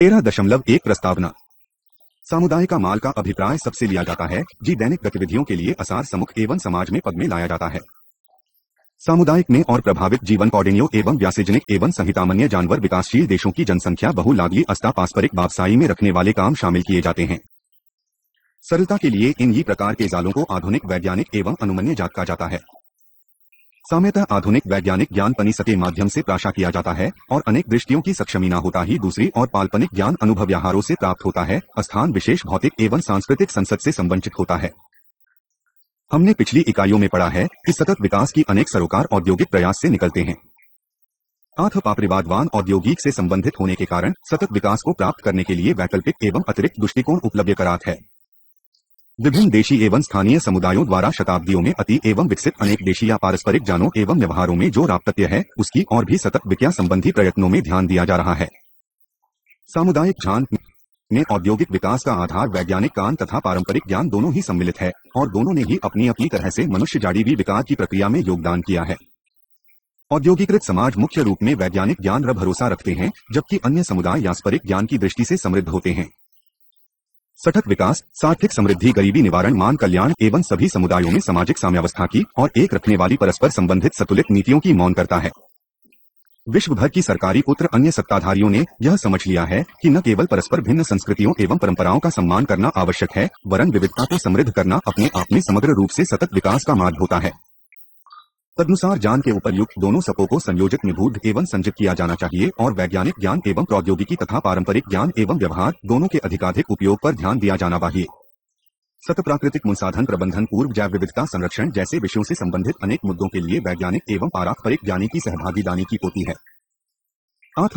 13.1 प्रस्तावना। समुदाय का माल का अभिप्राय सबसे लिया जाता है जी दैनिक गतिविधियों के लिए असार समुख एवं समाज में पद में लाया जाता है। सामुदायिक में और प्रभावित जीवन कौडिन्यों एवं व्यासेजनिक एवं संहितामन्य जानवर विकासशील देशों की जनसंख्या बहुलागली अस्ता पारस्परिक व्यवसायी में रखने वाले काम शामिल किए जाते हैं। सरलता के लिए इन ही प्रकार के जालों को आधुनिक वैज्ञानिक एवं अनुमन्य जात कहा जाता है। सामान्यतः आधुनिक वैज्ञानिक ज्ञान पनिस के माध्यम से प्राशा किया जाता है और अनेक दृष्टियों की सक्षमी न होता ही दूसरी और काल्पनिक ज्ञान अनुभव व्यवहारों से प्राप्त होता है, स्थान विशेष भौतिक एवं सांस्कृतिक संसद से संवंचित होता है। हमने पिछली इकाइयों में पढ़ा है कि सतत विकास की अनेक सरोकार औद्योगिक प्रयास से निकलते हैं। परिवादवान औद्योगिक से संबंधित होने के कारण सतत विकास को प्राप्त करने के लिए वैकल्पिक एवं अतिरिक्त दृष्टिकोण उपलब्ध करात है। विभिन्न देशी एवं स्थानीय समुदायों द्वारा शताब्दियों में अति एवं विकसित अनेक देशी या पारस्परिक जानों एवं व्यवहारों में जो रापत्य है उसकी और भी सतत विज्ञान संबंधी प्रयत्नों में ध्यान दिया जा रहा है। सामुदायिक ज्ञान में औद्योगिक विकास का आधार वैज्ञानिक ज्ञान तथा पारंपरिक ज्ञान दोनों ही सम्मिलित है और दोनों ने ही अपनी अपनी तरह से मनुष्य जाड़ीवी विकास की प्रक्रिया में योगदान किया है। औद्योगिकृत समाज मुख्य रूप में वैज्ञानिक ज्ञान पर भरोसा रखते हैं जबकि अन्य समुदाय यास्परिक ज्ञान की दृष्टि से समृद्ध होते हैं। सतत विकास सार्थिक समृद्धि गरीबी निवारण मान कल्याण एवं सभी समुदायों में सामाजिक साम्यावस्था की और एक रखने वाली परस्पर संबंधित संतुलित नीतियों की मौन करता है। विश्व भर की सरकारी पुत्र अन्य सत्ताधारियों ने यह समझ लिया है कि न केवल परस्पर भिन्न संस्कृतियों एवं परंपराओं का सम्मान करना आवश्यक है वरन विविधता को समृद्ध करना अपने आप में समग्र रूप से सतत विकास का मार्ग होता है। तदनुसार ज्ञान के उपयुक्त दोनों सपों को संयोजित निबूद्ध एवं संचित किया जाना चाहिए और वैज्ञानिक ज्ञान एवं प्रौद्योगिकी तथा पारंपरिक ज्ञान एवं व्यवहार दोनों के अधिकाधिक उपयोग पर ध्यान दिया जाना चाहिए। सतत प्राकृतिक संसाधन प्रबंधन पूर्व जैव विविधता संरक्षण जैसे विषयों से संबंधित अनेक मुद्दों के लिए वैज्ञानिक एवं पारंपरिक ज्ञानी की सहभागीदारी की होती है।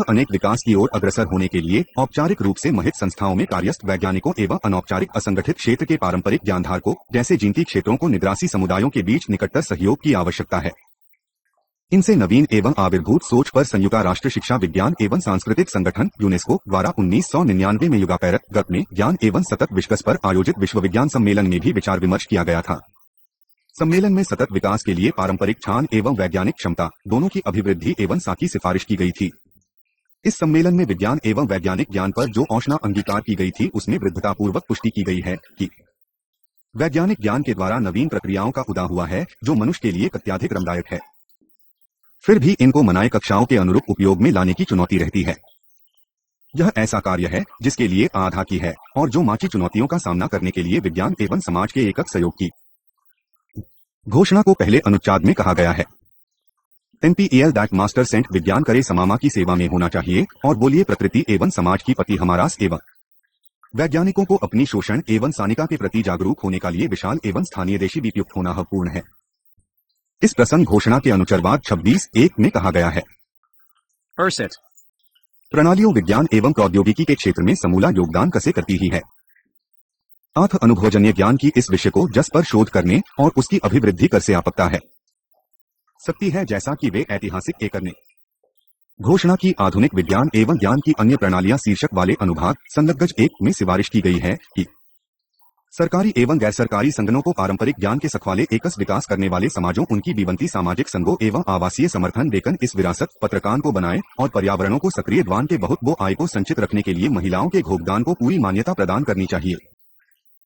अनेक विकास की ओर अग्रसर होने के लिए औपचारिक रूप से महित संस्थाओं में कार्यस्थ वैज्ञानिकों एवं अनौपचारिक असंगठित क्षेत्र के पारंपरिक ज्ञानधारकों जैसे जीनती क्षेत्रों को निद्रासी समुदायों के बीच निकटतर सहयोग की आवश्यकता है। इनसे नवीन एवं आविर्भूत सोच पर संयुक्त राष्ट्र शिक्षा विज्ञान एवं सांस्कृतिक संगठन यूनेस्को द्वारा 1999 में युगापेरत में ज्ञान एवं सतत विकास पर आयोजित विश्व विज्ञान सम्मेलन में भी विचार विमर्श किया गया था। सम्मेलन में सतत विकास के लिए पारंपरिक ज्ञान एवं वैज्ञानिक क्षमता दोनों की अभिवृद्धि एवं साथ सिफारिश की गई थी। इस सम्मेलन में विज्ञान एवं वैज्ञानिक ज्ञान पर जो औषणा अंगीकार की गई थी उसमें वृद्धतापूर्वक पुष्टि की गई है कि वैज्ञानिक ज्ञान के द्वारा नवीन प्रक्रियाओं का उदय हुआ है जो मनुष्य के लिए अत्यधिक लाभदायक है। फिर भी इनको मनाए कक्षाओं के अनुरूप उपयोग में लाने की चुनौती रहती है। यह ऐसा कार्य है जिसके लिए आधा की है और जो माची चुनौतियों का सामना करने के लिए विज्ञान एवं समाज के एकक सहयोग की घोषणा को पहले अनुच्छेद में कहा गया है। MPEL दैट मास्टर सेंट विज्ञान करे समामा की सेवा में होना चाहिए और बोलिए प्रकृति एवं समाज की पति हमारास एवं वैज्ञानिकों को अपनी शोषण एवं सानिका के प्रति जागरूक होने का लिए विशाल एवं स्थानीय देशी विपयुक्त होना पूर्ण है। इस प्रसंग घोषणा के अनुच्छेद 26(1) में कहा गया है। प्रणालियों विज्ञान एवं प्रौद्योगिकी के क्षेत्र में समूला योगदान कैसे करती ही है। अनुभवजन्य ज्ञान की इस विषय को जस पर शोध करने और उसकी अभिवृद्धि कर से आपत्ता है सकती है जैसा कि वे ऐतिहासिक एक करने घोषणा की आधुनिक विज्ञान एवं ज्ञान की अन्य प्रणालियां शीर्षक वाले अनुभाग संलग्न 1 में सिफारिश की गई है कि सरकारी एवं गैर सरकारी संगठनों को पारंपरिक ज्ञान के सखवाले एकस विकास करने वाले समाजों उनकी बीवंती सामाजिक संघों एवं आवासीय समर्थन देकर इस विरासत पत्रकान को बनाए और पर्यावरणों को सक्रिय द्वान के बहुत वो आय को संचित रखने के लिए महिलाओं के योगदान को पूरी मान्यता प्रदान करनी चाहिए।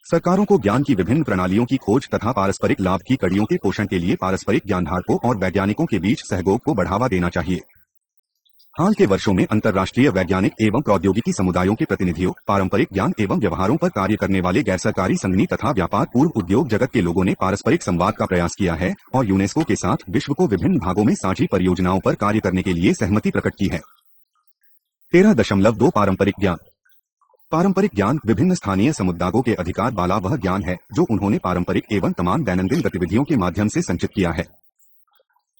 सरकारों को ज्ञान की विभिन्न प्रणालियों की खोज तथा पारस्परिक लाभ की कड़ियों के पोषण के लिए पारस्परिक ज्ञानधारकों और वैज्ञानिकों के बीच सहयोग को बढ़ावा देना चाहिए। हाल के वर्षों में अंतर्राष्ट्रीय वैज्ञानिक एवं प्रौद्योगिकी समुदायों के प्रतिनिधियों पारंपरिक ज्ञान एवं व्यवहारों पर कार्य करने वाले गैर सरकारी संगठन तथा व्यापार पूर्व उद्योग जगत के लोगों ने पारस्परिक संवाद का प्रयास किया है और यूनेस्को के साथ विश्व को विभिन्न भागों में साझी परियोजनाओं पर कार्य करने के लिए सहमति प्रकट की है। 13.2 पारंपरिक ज्ञान। पारंपरिक ज्ञान विभिन्न स्थानीय समुदायों के अधिकार वाला वह ज्ञान है जो उन्होंने पारंपरिक एवं तमाम दैनंदिन गतिविधियों के माध्यम से संचित किया है।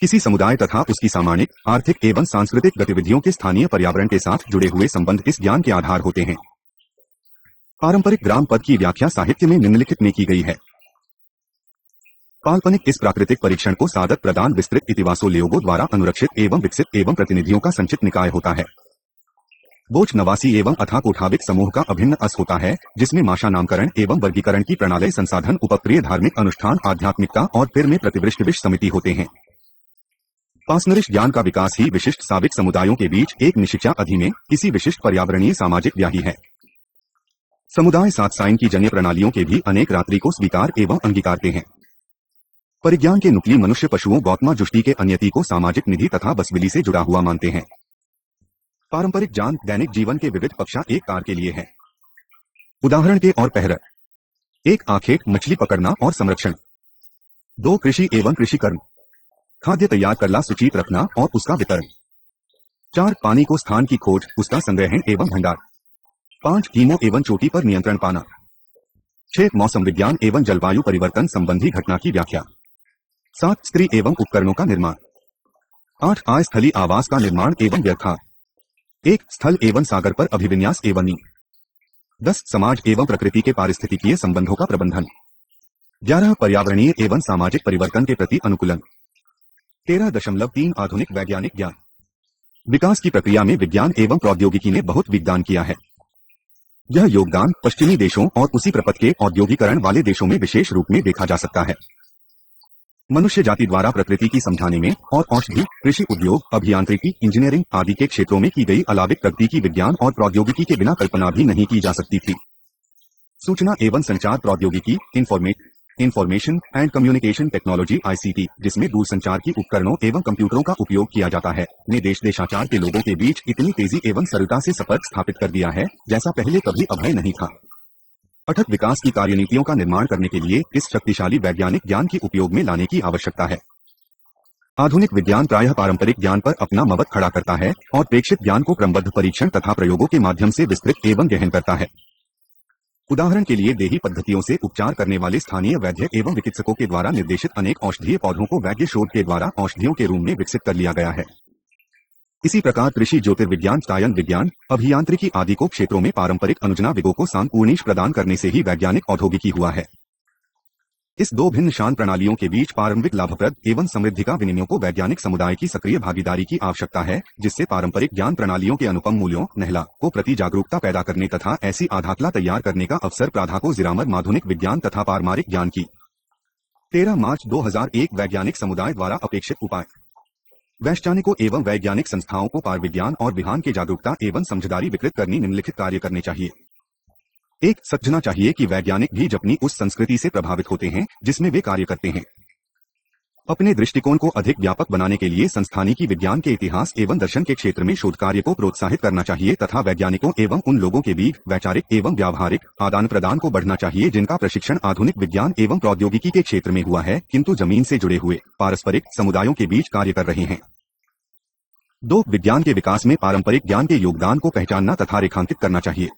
किसी समुदाय तथा उसकी सामाजिक आर्थिक एवं सांस्कृतिक गतिविधियों के स्थानीय पर्यावरण के साथ जुड़े हुए संबंध इस ज्ञान के आधार होते हैं। पारंपरिक ग्राम पद की व्याख्या साहित्य में निम्नलिखित में की गई है। काल्पनिक इस प्राकृतिक परीक्षण को साधक प्रदान विस्तृत इतिवासों लोगों द्वारा अनुरक्षित एवं विकसित एवं प्रतिनिधियों का संचित निकाय होता है। बोच नवासी एवं अथा कोठाविक समूह का अभिन्न अस होता है जिसमें माशा नामकरण एवं वर्गीकरण की प्रणाली संसाधन उपप्रिय धार्मिक अनुष्ठान आध्यात्मिकता और फिर में प्रतिवृष्टि विष समिति होते हैं। पार्सनरिश ज्ञान का विकास ही विशिष्ट साविक समुदायों के बीच एक निशिक्षा अधिमें किसी विशिष्ट पर्यावरणीय सामाजिक व्याधि है। समुदाय सात साइन की जन्य प्रणालियों के भी अनेक रात्रि को स्वीकार एवं अंगीकारते हैं। परिज्ञान के नुकली मनुष्य पशुओं गौतमा जुष्टि के अन्यति को सामाजिक निधि तथा बसबिली से जुड़ा हुआ मानते हैं। पारंपरिक ज्ञान दैनिक जीवन के विविध पक्षा एक कार के लिए है। उदाहरण के और पहर 1 आखेट मछली पकड़ना और संरक्षण। 2 कृषि एवं कृषि कर्म, खाद्य तैयार करना सुचित रखना और उसका वितरण। 4 पानी को स्थान की खोज उसका संग्रहण एवं भंडार। 5 हीमो एवं चोटी पर नियंत्रण पाना। 6 मौसम विज्ञान एवं जलवायु परिवर्तन संबंधी घटना की व्याख्या। 7 स्त्री एवं उपकरणों का निर्माण। 8 अस्थलीय आवास का निर्माण एवं व्यर्थात। 1 स्थल एवं सागर पर अभिविन्यास एवं नींव। 10 समाज एवं प्रकृति के पारिस्थितिकीय संबंधों का प्रबंधन। 11 पर्यावरणीय एवं सामाजिक परिवर्तन के प्रति अनुकूलन। 13.3 आधुनिक वैज्ञानिक ज्ञान। विकास की प्रक्रिया में विज्ञान एवं प्रौद्योगिकी ने बहुत योगदान किया है। यह योगदान पश्चिमी देशों और उसी प्रपथ के औद्योगिकरण वाले देशों में विशेष रूप में देखा जा सकता है। मनुष्य जाति द्वारा प्रकृति की समझाने में और औषधि, कृषि उद्योग, अभियांत्रिकी, इंजीनियरिंग आदि के क्षेत्रों में की गई अलाविक प्रगति की विज्ञान और प्रौद्योगिकी के बिना कल्पना भी नहीं की जा सकती थी। सूचना एवं संचार प्रौद्योगिकी information and communication technology ICT, जिसमें दूरसंचार की उपकरणों एवं कंप्यूटरों का उपयोग किया जाता है, ने देश देशाचार के लोगों के बीच इतनी तेजी एवं सरलता से संपर्क स्थापित कर दिया है जैसा पहले कभी अभय नहीं था। अथक विकास की कार्यनीतियों का निर्माण करने के लिए इस शक्तिशाली वैज्ञानिक ज्ञान की उपयोग में लाने की आवश्यकता है। आधुनिक विज्ञान प्रायः पारंपरिक ज्ञान पर अपना मबत खड़ा करता है और प्रेक्षित ज्ञान को क्रमबद्ध परीक्षण तथा प्रयोगों के माध्यम से विस्तृत एवं गहन करता है। उदाहरण के लिए देही पद्धतियों से उपचार करने वाले स्थानीय वैद्य एवं चिकित्सकों के द्वारा निर्देशित अनेक औषधीय पौधों को वैद्य शोध के द्वारा औषधियों के रूप में विकसित कर लिया गया है। इसी प्रकार कृषि, ज्योतिर्विज्ञान, रसायन विज्ञान, अभियांत्रिकी आदि को क्षेत्रों में पारंपरिक अनुजना विगों को सांपूर्णीश प्रदान करने से ही वैज्ञानिक औद्योगिकी हुआ है। इस दो भिन्न शान प्रणालियों के बीच प्रारंभिक लाभप्रद एवं समृद्धि का विनिमय को वैज्ञानिक समुदाय की सक्रिय भागीदारी की आवश्यकता है, जिससे पारंपरिक ज्ञान प्रणालियों के अनुपम मूल्यों नहला को प्रति जागरूकता पैदा करने तथा ऐसी आधाकला तैयार करने का अवसर प्राधा जिरामर आधुनिक विज्ञान तथा पारंपरिक ज्ञान की 13 मार्च 2001 वैज्ञानिक समुदाय द्वारा अपेक्षित उपाय। वैज्ञानिकों एवं वैज्ञानिक संस्थाओं को पार विज्ञान और विहान की जागरूकता एवं समझदारी विकृत करनी निम्नलिखित कार्य करने चाहिए। 1. समझना चाहिए कि वैज्ञानिक भी अपनी उस संस्कृति से प्रभावित होते हैं जिसमें वे कार्य करते हैं। अपने दृष्टिकोण को अधिक व्यापक बनाने के लिए संस्थानिकी विज्ञान के इतिहास एवं दर्शन के क्षेत्र में शोध कार्य को प्रोत्साहित करना चाहिए तथा वैज्ञानिकों एवं उन लोगों के बीच वैचारिक एवं व्यावहारिक आदान प्रदान को बढ़ना चाहिए जिनका प्रशिक्षण आधुनिक विज्ञान एवं प्रौद्योगिकी के क्षेत्र में हुआ है किंतु जमीन से जुड़े हुए पारस्परिक समुदायों के बीच कार्य कर रहे हैं। 2. विज्ञान के विकास में पारंपरिक ज्ञान के योगदान को पहचानना तथा रेखांकित करना चाहिए।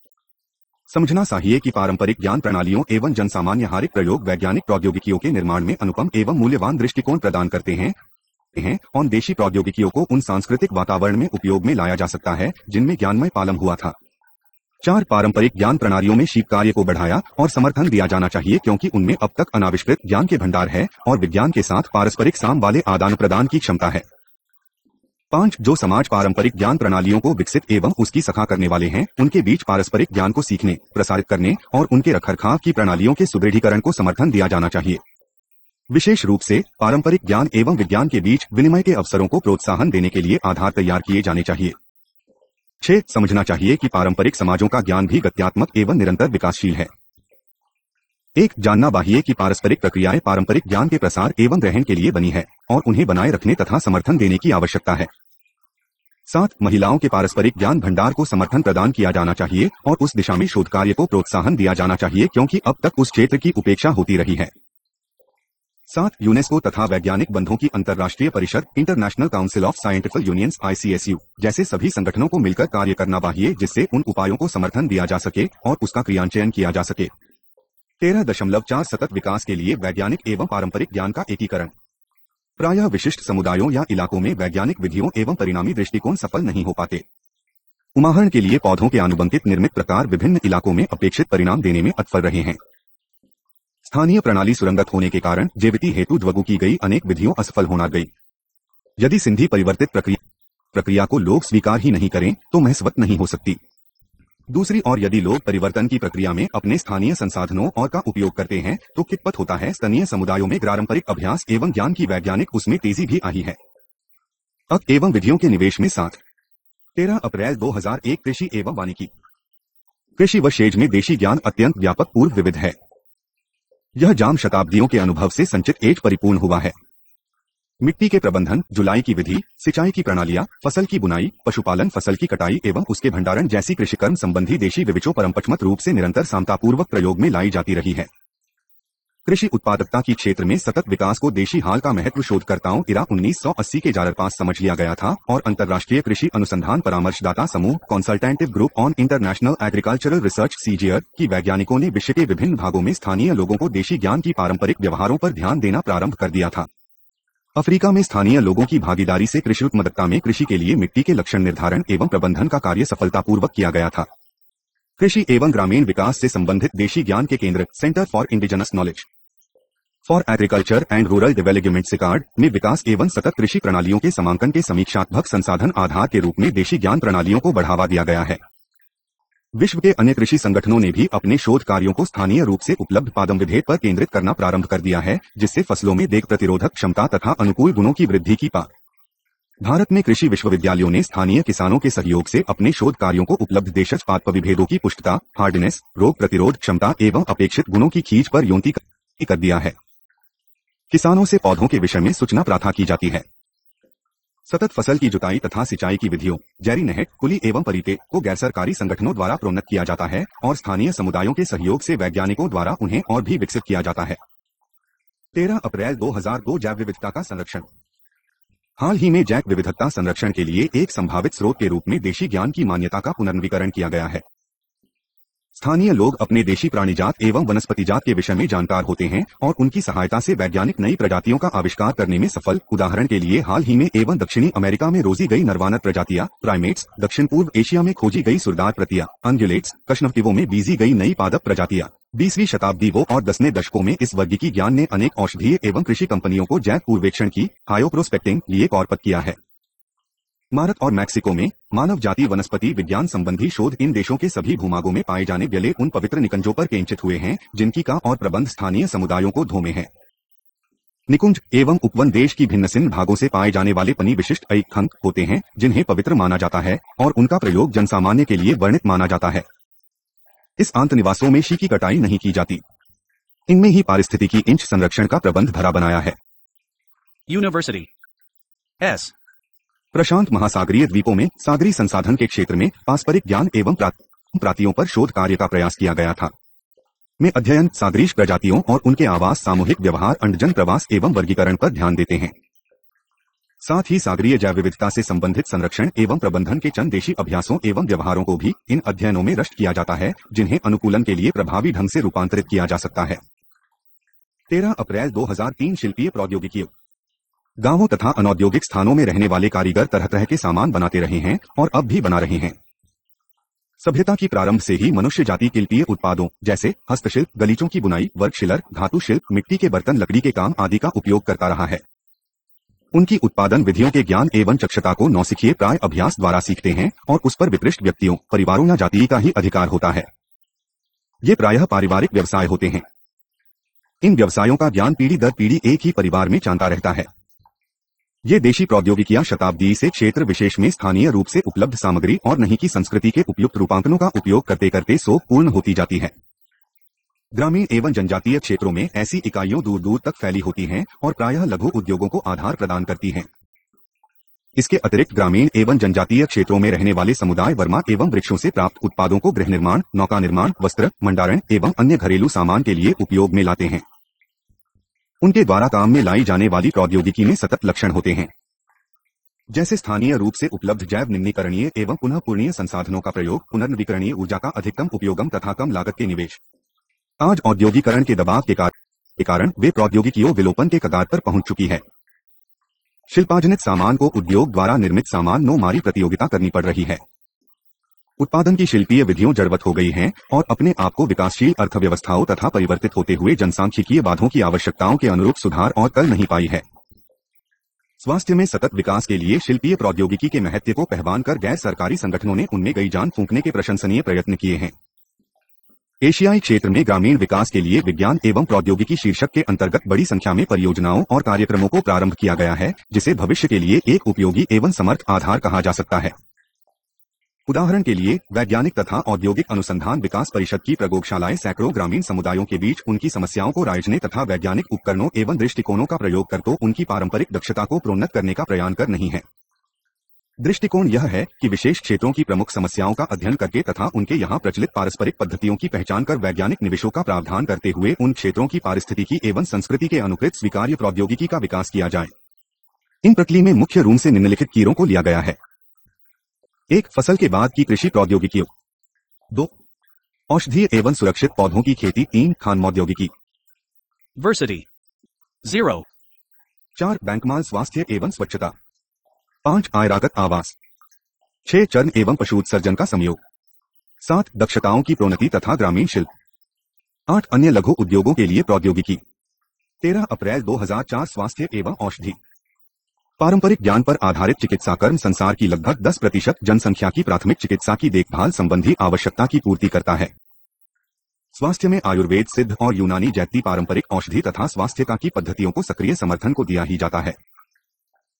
समझना चाहिए कि पारंपरिक ज्ञान प्रणालियों एवं जनसामान्यहारिक प्रयोग वैज्ञानिक प्रौद्योगिकियों के निर्माण में अनुपम एवं मूल्यवान दृष्टिकोण प्रदान करते हैं और देशी प्रौद्योगिकियों को उन सांस्कृतिक वातावरण में उपयोग में लाया जा सकता है जिनमें ज्ञानमय पालम हुआ था। 4. पारंपरिक ज्ञान प्रणालियों में शीप कार्य को बढ़ाया और समर्थन दिया जाना चाहिए क्योंकि उनमें अब तक अनाविष्कृत ज्ञान के भंडार है और विज्ञान के साथ पारस्परिक साम वाले आदान प्रदान की क्षमता है। 5. जो समाज पारंपरिक ज्ञान प्रणालियों को विकसित एवं उसकी सखा करने वाले हैं उनके बीच पारस्परिक ज्ञान को सीखने, प्रसारित करने और उनके रखरखाव की प्रणालियों के सुदृढ़ीकरण को समर्थन दिया जाना चाहिए। विशेष रूप से पारंपरिक ज्ञान एवं विज्ञान के बीच विनिमय के अवसरों को प्रोत्साहन देने के लिए आधार तैयार किए जाने चाहिए। 6. समझना चाहिए कि पारंपरिक समाजों का ज्ञान भी गत्यात्मक एवं निरंतर विकासशील है। 1. जानना चाहिए कि पारस्परिक प्रक्रियाएं पारंपरिक ज्ञान के प्रसार एवं ग्रहण के लिए बनी है और उन्हें बनाए रखने तथा समर्थन देने की आवश्यकता है। 7. महिलाओं के पारस्परिक ज्ञान भंडार को समर्थन प्रदान किया जाना चाहिए और उस दिशा में शोध कार्य को प्रोत्साहन दिया जाना चाहिए क्योंकि अब तक उस क्षेत्र की उपेक्षा होती रही है। 7. यूनेस्को तथा वैज्ञानिक बंधों की अंतर्राष्ट्रीय परिषद international council of scientific unions ICSU जैसे सभी संगठनों को मिलकर कार्य करना चाहिए जिससे उन उपायों को समर्थन दिया जा सके और उसका क्रियान्वयन किया जा सके। 13.4 सतत विकास के लिए वैज्ञानिक एवं पारंपरिक ज्ञान का एकीकरण। प्रायः विशिष्ट समुदायों या इलाकों में वैज्ञानिक विधियों एवं परिणामी दृष्टिकोण सफल नहीं हो पाते। उदाहरण के लिए पौधों के आनुवंशिक निर्मित प्रकार विभिन्न इलाकों में अपेक्षित परिणाम देने में असफल रहे हैं। स्थानीय प्रणाली सुरंगत होने के कारण जैविकी हेतु लागू की गई अनेक विधियों असफल होना गई। यदि सिंधी परिवर्तित प्रक्रिया को लोग स्वीकार ही नहीं करें तो महसवत नहीं हो सकती। दूसरी ओर यदि लोग परिवर्तन की प्रक्रिया में अपने स्थानीय संसाधनों और का उपयोग करते हैं तो कितपत होता है स्थानीय समुदायों में पारंपरिक अभ्यास एवं ज्ञान की वैज्ञानिक उसमें तेजी भी आई है। अक एवं विधियों के निवेश में 13 अप्रैल 2001 कृषि एवं वानिकी। कृषि व शेज में देशी ज्ञान अत्यंत व्यापक पूर्व विविध है। यह जाम शताब्दियों के अनुभव से संचित एज परिपूर्ण हुआ है। मिट्टी के प्रबंधन, जुलाई की विधि, सिंचाई की प्रणालियां, फसल की बुनाई, पशुपालन, फसल की कटाई एवं उसके भंडारण जैसी कृषि कर्म संबंधी देशी विविचों परंपरागत रूप से निरंतर समतापूर्वक प्रयोग में लाई जाती रही है। कृषि उत्पादकता की क्षेत्र में सतत विकास को देशी हाल का महत्व शोधकर्ताओं इरा 1980 के जार पास समझ लिया गया था और अंतर्राष्ट्रीय कृषि अनुसंधान परामर्शदाता समूह consultative group on international agricultural research CGR की वैज्ञानिकों ने विश्व के विभिन्न भागों में स्थानीय लोगों को देशी ज्ञान की पारंपरिक व्यवहारों पर ध्यान देना प्रारंभ कर दिया था। अफ्रीका में स्थानीय लोगों की भागीदारी से कृषि उत्पादकता में कृषि के लिए मिट्टी के लक्षण निर्धारण एवं प्रबंधन का कार्य सफलतापूर्वक किया गया था। कृषि एवं ग्रामीण विकास से संबंधित देशी ज्ञान के केंद्र centre for indigenous knowledge for agriculture and rural development CIKARD में विकास एवं सतत कृषि प्रणालियों के समांकन के समीक्षात्मक संसाधन आधार के रूप में देशी ज्ञान प्रणालियों को बढ़ावा दिया गया है। विश्व के अन्य कृषि संगठनों ने भी अपने शोध कार्यों को स्थानीय रूप से उपलब्ध पादप विभेद पर केंद्रित करना प्रारंभ कर दिया है, जिससे फसलों में देख प्रतिरोधक क्षमता तथा अनुकूल गुणों की वृद्धि की भारत में कृषि विश्वविद्यालयों ने स्थानीय किसानों के सहयोग से अपने शोध कार्यों को उपलब्ध देशज पादप विभेदों की पुष्टता, हार्डनेस, रोग प्रतिरोध क्षमता एवं अपेक्षित गुणों की खींच पर योंती कर दिया है। किसानों से पौधों के विषय में सूचना प्राप्त की जाती है। सतत फसल की जुताई तथा सिंचाई की विधियों, जैरी नेट, कुली एवं परिते को गैर सरकारी संगठनों द्वारा प्रोन्नत किया जाता है और स्थानीय समुदायों के सहयोग से वैज्ञानिकों द्वारा उन्हें और भी विकसित किया जाता है। 13 अप्रैल 2002 जैव विविधता का संरक्षण। हाल ही में जैव विविधता संरक्षण के लिए एक संभावित स्रोत के रूप में देशी ज्ञान की मान्यता का पुनर्नवीकरण किया गया है। स्थानीय लोग अपने देशी प्राणीजात एवं वनस्पति जात के विषय में जानकार होते हैं और उनकी सहायता से वैज्ञानिक नई प्रजातियों का आविष्कार करने में सफल। उदाहरण के लिए हाल ही में एवं दक्षिणी अमेरिका में रोजी गई नरवानर प्रजातियां, प्राइमेट्स, दक्षिण पूर्व एशिया में खोजी गई सुरदार प्रतियां, अंगुलेट्स, कशनवटिवों में बीजी गई नई पादप प्रजातियां। 20वीं शताब्दी वो और 10वें दशकों में इस वर्गीकी ज्ञान ने अनेक औषधीय एवं कृषि कंपनियों को जैव पूर्वेक्षण की हायोप्रोस्पेक्टिंग लिए कॉर्पोरेट किया है। भारत और मैक्सिको में मानव जाति वनस्पति विज्ञान संबंधी शोध इन देशों के सभी भूभागों में पाए जाने वाले उन पवित्र निकुंजों पर केंद्रित हुए हैं जिनकी का और प्रबंध स्थानीय समुदायों को धोमे हैं। निकुंज एवं उपवन देश की भिन्न भिन्न भागों से पाए जाने वाले पनी विशिष्ट खंड होते हैं जिन्हें पवित्र माना जाता है और उनका प्रयोग जनसामान्य के लिए वर्णित माना जाता है। इस आंतनिवासों में शी की कटाई नहीं की जाती। इनमें ही पारिस्थितिकी इंच संरक्षण का प्रबंध धरा बनाया है। यूनिवर्सिटी एस प्रशांत महासागरीय द्वीपों में सागरी संसाधन के क्षेत्र में पारस्परिक ज्ञान एवं प्रातियों पर शोध कार्य का प्रयास किया गया था। में अध्ययन सागरीय प्रजातियों और उनके आवास, सामूहिक व्यवहार, अंडजन प्रवास एवं वर्गीकरण पर ध्यान देते हैं। साथ ही सागरीय जैव विविधता से संबंधित संरक्षण एवं प्रबंधन के चंद देशी अभ्यासों एवं व्यवहारों को भी इन अध्ययनों में रष्ट किया जाता है जिन्हें अनुकूलन के लिए प्रभावी ढंग से रूपांतरित किया जा सकता है। 13 अप्रैल 2003 शिल्पीय प्रौद्योगिकी। गांवों तथा अनौद्योगिक स्थानों में रहने वाले कारीगर तरह तरह के सामान बनाते रहे हैं और अब भी बना रहे हैं। सभ्यता की प्रारंभ से ही मनुष्य जाति शिल्पीय उत्पादों जैसे हस्तशिल्प, गलीचों की बुनाई, वर्क शिलर, धातु शिल्प, मिट्टी के बर्तन, लकड़ी के काम आदि का उपयोग करता रहा है। उनकी उत्पादन विधियों के ज्ञान एवं चक्षुता को नौसिखिए प्राय अभ्यास द्वारा सीखते हैं और उस पर विपृष्ट व्यक्तियों, परिवारों या जाति का ही अधिकार होता है। ये प्रायः पारिवारिक व्यवसाय होते हैं। इन व्यवसायों का ज्ञान पीढ़ी दर पीढ़ी एक ही परिवार में चलता रहता है। ये देशी प्रौद्योगिकियां शताब्दी से क्षेत्र विशेष में स्थानीय रूप से उपलब्ध सामग्री और नहीं की संस्कृति के उपयुक्त रूपांकनों का उपयोग करते करते सोख पूर्ण होती जाती है। ग्रामीण एवं जनजातीय क्षेत्रों में ऐसी इकाइयों दूर दूर तक फैली होती हैं और प्रायः लघु उद्योगों को आधार प्रदान करती हैं। इसके अतिरिक्त ग्रामीण एवं जनजातीय क्षेत्रों में रहने वाले समुदाय वर्मा एवं वृक्षों से प्राप्त उत्पादों को गृह निर्माण, नौका निर्माण, वस्त्र, मंडारण एवं अन्य घरेलू सामान के लिए उपयोग में लाते हैं। उनके द्वारा काम में लाई जाने वाली प्रौद्योगिकी में सतत लक्षण होते हैं, जैसे स्थानीय रूप से उपलब्ध जैव निम्नीकरणीय एवं पुनः पूर्णीय संसाधनों का प्रयोग, पुनर्नवीकरणीय ऊर्जा का अधिकतम उपयोगम तथा कम लागत के निवेश। आज औद्योगिकरण के दबाव के कारण वे प्रौद्योगिकियों विलोपन के कगार पर पहुंच चुकी है। शिल्पाजनित सामान को उद्योग द्वारा निर्मित सामान नो मारी प्रतियोगिता करनी पड़ रही है। उत्पादन की शिल्पीय विधियों जड़वत हो गई हैं और अपने आप को विकासशील अर्थव्यवस्थाओं तथा परिवर्तित होते हुए जनसांख्यिकीय बाधों की आवश्यकताओं के अनुरूप सुधार और कर नहीं पाई है। स्वास्थ्य में सतत विकास के लिए शिल्पीय प्रौद्योगिकी के महत्व को पहचान कर गैर सरकारी संगठनों ने उनमें गई जान फूंकने के प्रशंसनीय प्रयत्न किए हैं। एशियाई क्षेत्र में ग्रामीण विकास के लिए विज्ञान एवं प्रौद्योगिकी शीर्षक के अंतर्गत बड़ी संख्या में परियोजनाओं और कार्यक्रमों को प्रारंभ किया गया है, जिसे भविष्य के लिए एक उपयोगी एवं समर्थ आधार कहा जा सकता है। उदाहरण के लिए वैज्ञानिक तथा औद्योगिक अनुसंधान विकास परिषद की प्रयोगशालाएं सैकड़ों ग्रामीण समुदायों के बीच उनकी समस्याओं को रायजने तथा वैज्ञानिक उपकरणों एवं दृष्टिकोणों का प्रयोग कर तो उनकी पारंपरिक दक्षता को प्रोन्नत करने का प्रयास कर नहीं है। दृष्टिकोण यह है कि विशेष क्षेत्रों की प्रमुख समस्याओं का अध्ययन करके तथा उनके यहाँ प्रचलित पारस्परिक पद्धतियों की पहचान कर वैज्ञानिक निवेशों का प्रावधान करते हुए उन क्षेत्रों की पारिस्थितिकी एवं संस्कृति के अनुकृत स्वीकार्य प्रौद्योगिकी का विकास किया जाए। इन प्रक्रिया में मुख्य रूप से निम्नलिखित कीरों को लिया गया है। 1. फसल के बाद की कृषि प्रौद्योगिकियों। 2. औषधीय एवं सुरक्षित पौधों की खेती। 3. खानौद्योगिकी। Versity. 0. 4. बैंकमाल स्वास्थ्य एवं स्वच्छता। 5. आयरागत आवास। 6. चर्म एवं पशु उत्सर्जन का संयोग। 7. दक्षताओं की प्रोन्नति तथा ग्रामीण शिल्प। 8. अन्य लघु उद्योगों के लिए प्रौद्योगिकी। 13 अप्रैल 2004 स्वास्थ्य एवं औषधि। पारंपरिक ज्ञान पर आधारित चिकित्सा कर्म संसार की लगभग 10% जनसंख्या की प्राथमिक चिकित्सा की देखभाल संबंधी आवश्यकता की पूर्ति करता है। स्वास्थ्य में आयुर्वेद, सिद्ध और यूनानी जैसी पारंपरिक औषधि तथा स्वास्थ्य की पद्धतियों को सक्रिय समर्थन को दिया ही जाता है।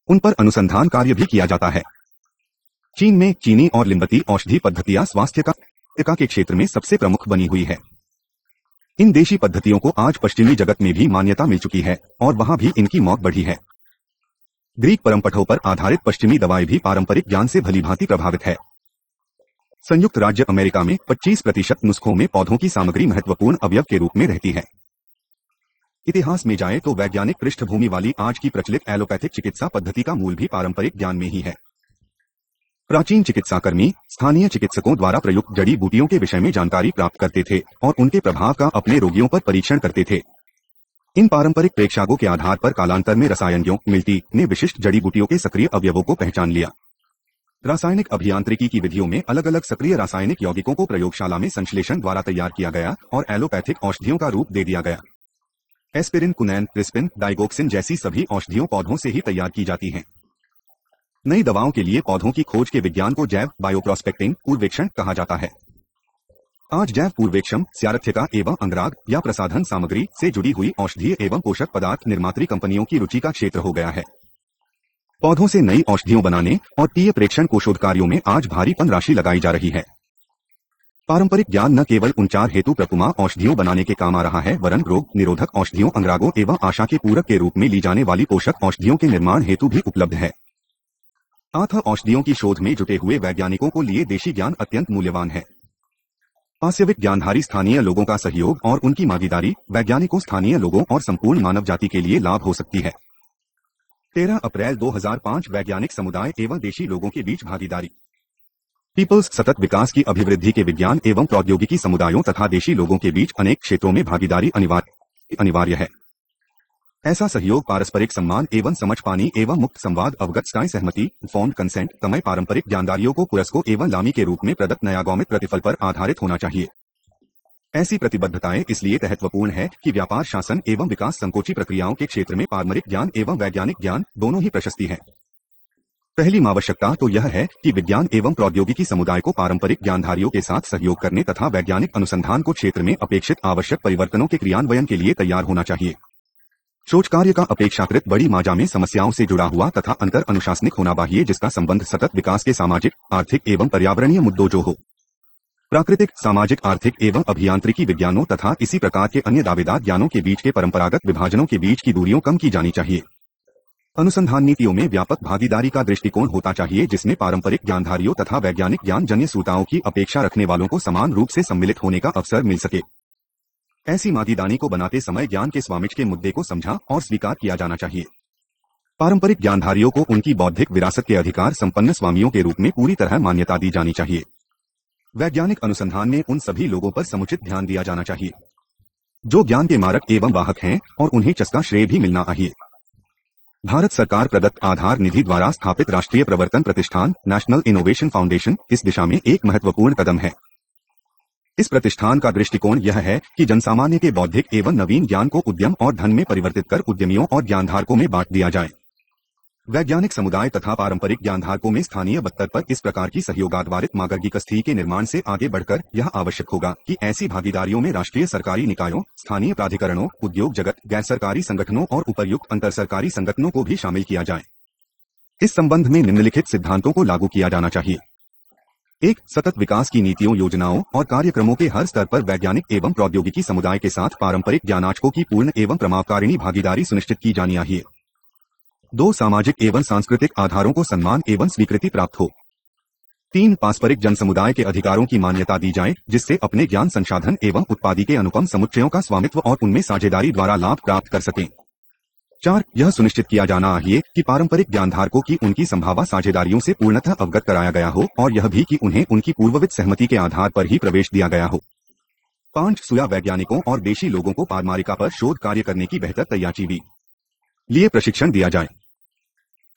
उन पर अनुसंधान कार्य भी किया जाता है। चीन में चीनी और लिम्बती औषधि पद्धतियां स्वास्थ्य का के क्षेत्र में सबसे प्रमुख बनी हुई है। इन देशी पद्धतियों को आज पश्चिमी जगत में भी मान्यता मिल चुकी है और वहां भी इनकी मौत बढ़ी है। ग्रीक परंपराओं पर आधारित पश्चिमी दवाएं भी पारंपरिक ज्ञान से भलीभांति प्रभावित है। संयुक्त राज्य अमेरिका में 25% नुस्खों में पौधों की सामग्री महत्वपूर्ण अवयव के रूप में रहती है। इतिहास में जाए तो वैज्ञानिक पृष्ठभूमि वाली आज की प्रचलित एलोपैथिक चिकित्सा पद्धति का मूल भी पारंपरिक ज्ञान में ही है। प्राचीन चिकित्साकर्मी स्थानीय चिकित्सकों द्वारा प्रयुक्त जड़ी बूटियों के विषय में जानकारी प्राप्त करते थे और उनके प्रभाव का अपने रोगियों पर परीक्षण करते थे। इन पारंपरिक प्रेक्षागों के आधार पर कालांतर में रसायनज्ञों मिल्टी ने विशिष्ट जड़ी बूटियों के सक्रिय अवयवों को पहचान लिया। रासायनिक अभियांत्रिकी की विधियों में अलग अलग सक्रिय रासायनिक यौगिकों को प्रयोगशाला में संश्लेषण द्वारा तैयार किया गया और एलोपैथिक औषधियों का रूप दे दिया गया। एस्पिरिन, कुनैन, क्रिस्पिन, डाइगोक्सिन जैसी सभी औषधियों पौधों से ही तैयार की जाती हैं। नई दवाओं के लिए पौधों की खोज के विज्ञान को जैव बायोप्रोस्पेक्टिंग पूर्वेक्षण कहा जाता है। आज जैव पूर्वेक्षण स्यारथ्यका एवं अंगराग या प्रसाधन सामग्री से जुड़ी हुई औषधीय एवं पोषक पदार्थ निर्मात्री कंपनियों की रुचि का क्षेत्र हो गया है। पौधों से नई औषधियों बनाने और टीय प्रेक्षण को शोध कार्यों में आज भारी धनराशि लगाई जा रही है। पारंपरिक ज्ञान न केवल उन 4 हेतु प्रकुमा औषधियों बनाने के काम आ रहा है, वरन रोग निरोधक औषधियों, अंगरागों एवं आशा के पूरक के रूप में ली जाने वाली पोषक औषधियों के निर्माण हेतु भी उपलब्ध है। अतः औषधियों की शोध में जुटे हुए वैज्ञानिकों को लिए देशी ज्ञान अत्यंत मूल्यवान है। वास्तविक ज्ञानधारी स्थानीय लोगों का सहयोग और उनकी भागीदारी वैज्ञानिकों, स्थानीय लोगों और संपूर्ण मानव जाति के लिए लाभ हो सकती है। 13 अप्रैल 2005 वैज्ञानिक समुदाय एवं देशी लोगों के बीच भागीदारी। पीपल्स सतत विकास की अभिवृद्धि के विज्ञान एवं प्रौद्योगिकी समुदायों तथा देशी लोगों के बीच अनेक क्षेत्रों में भागीदारी अनिवार्य है। ऐसा सहयोग पारस्परिक सम्मान एवं समझ पानी एवं मुक्त संवाद, अवगत सहमति, इन्फॉर्म्ड कंसेंट, तमय पारंपरिक ज्ञानदारियों को पुरस्कों एवं लामी के रूप में प्रदत्त नयागौमित प्रतिफल पर आधारित होना चाहिए। ऐसी प्रतिबद्धताएं इसलिए महत्वपूर्ण है कि व्यापार, शासन एवं विकास संकोची प्रक्रियाओं के क्षेत्र में पारंपरिक ज्ञान एवं वैज्ञानिक ज्ञान दोनों ही प्रशस्ति है। पहली आवश्यकता तो यह है कि विज्ञान एवं प्रौद्योगिकी समुदाय को पारंपरिक ज्ञानधारियों के साथ सहयोग करने तथा वैज्ञानिक अनुसंधान को क्षेत्र में अपेक्षित आवश्यक परिवर्तनों के क्रियान्वयन के लिए तैयार होना चाहिए। शोध कार्य का अपेक्षाकृत बड़ी मात्रा में समस्याओं से जुड़ा हुआ तथा अंतर अनुशासनिक होना चाहिए, जिसका संबंध सतत विकास के सामाजिक, आर्थिक एवं पर्यावरणीय मुद्दों जो हो। प्राकृतिक, सामाजिक, आर्थिक एवं अभियांत्रिकी विज्ञानों तथा इसी प्रकार के अन्य दावेदार ज्ञानों के बीच के परंपरागत विभाजनों के बीच की दूरियों कम की जानी चाहिए। अनुसंधान नीतियों में व्यापक भागीदारी का दृष्टिकोण होता चाहिए, जिसमें पारंपरिक ज्ञानधारियों तथा वैज्ञानिक ज्ञान जन्य सूताओं की अपेक्षा रखने वालों को समान रूप से सम्मिलित होने का अवसर मिल सके। ऐसी भागीदारी को बनाते समय ज्ञान के स्वामित्व के मुद्दे को समझा और स्वीकार किया जाना चाहिए। पारंपरिक ज्ञानधारियों को उनकी बौद्धिक विरासत के अधिकार संपन्न स्वामियों के रूप में पूरी तरह मान्यता दी जानी चाहिए। वैज्ञानिक अनुसंधान में उन सभी लोगों पर समुचित ध्यान दिया जाना चाहिए जो ज्ञान के मारक एवं वाहक हैं और उन्हें चस्का श्रेय भी मिलना चाहिए। भारत सरकार प्रदत्त आधार निधि द्वारा स्थापित राष्ट्रीय प्रवर्तन प्रतिष्ठान नेशनल इनोवेशन फाउंडेशन इस दिशा में एक महत्वपूर्ण कदम है। इस प्रतिष्ठान का दृष्टिकोण यह है कि जनसामान्य के बौद्धिक एवं नवीन ज्ञान को उद्यम और धन में परिवर्तित कर उद्यमियों और ज्ञानधारकों में बांट दिया जाए। वैज्ञानिक समुदाय तथा पारंपरिक ज्ञानधारकों में स्थानीय स्तर पर इस प्रकार की सहयोगाधारित मार्गदर्शी के निर्माण से आगे बढ़कर यह आवश्यक होगा कि ऐसी भागीदारियों में राष्ट्रीय सरकारी निकायों, स्थानीय प्राधिकरणों, उद्योग जगत, गैर सरकारी संगठनों और उपर्युक्त अंतर सरकारी संगठनों को भी शामिल किया जाए। इस संबंध में निम्नलिखित सिद्धांतों को लागू किया जाना चाहिए। 1. सतत विकास की नीतियों, योजनाओं और कार्यक्रमों के हर स्तर पर वैज्ञानिक एवं प्रौद्योगिकी समुदाय के साथ पारंपरिक ज्ञानार्जकों की पूर्ण एवं प्रभावकारिणी भागीदारी सुनिश्चित की जानी चाहिए। 2. सामाजिक एवं सांस्कृतिक आधारों को सम्मान एवं स्वीकृति प्राप्त हो। 3. पारस्परिक जन समुदाय के अधिकारों की मान्यता दी जाए, जिससे अपने ज्ञान संसाधन एवं उत्पादी के अनुपम समुच्चयों का स्वामित्व और उनमें साझेदारी द्वारा लाभ प्राप्त कर सकें। 4. यह सुनिश्चित किया जाना चाहिए कि पारंपरिक ज्ञानधारकों की उनकी संभावना साझेदारियों से पूर्णतः अवगत कराया गया हो और यह भी कि उन्हें उनकी पूर्ववित सहमति के आधार पर ही प्रवेश दिया गया हो। 5. सुया वैज्ञानिकों और देशी लोगों को पारमारिका पर शोध कार्य करने की बेहतर तैयारी लिए प्रशिक्षण दिया जाए।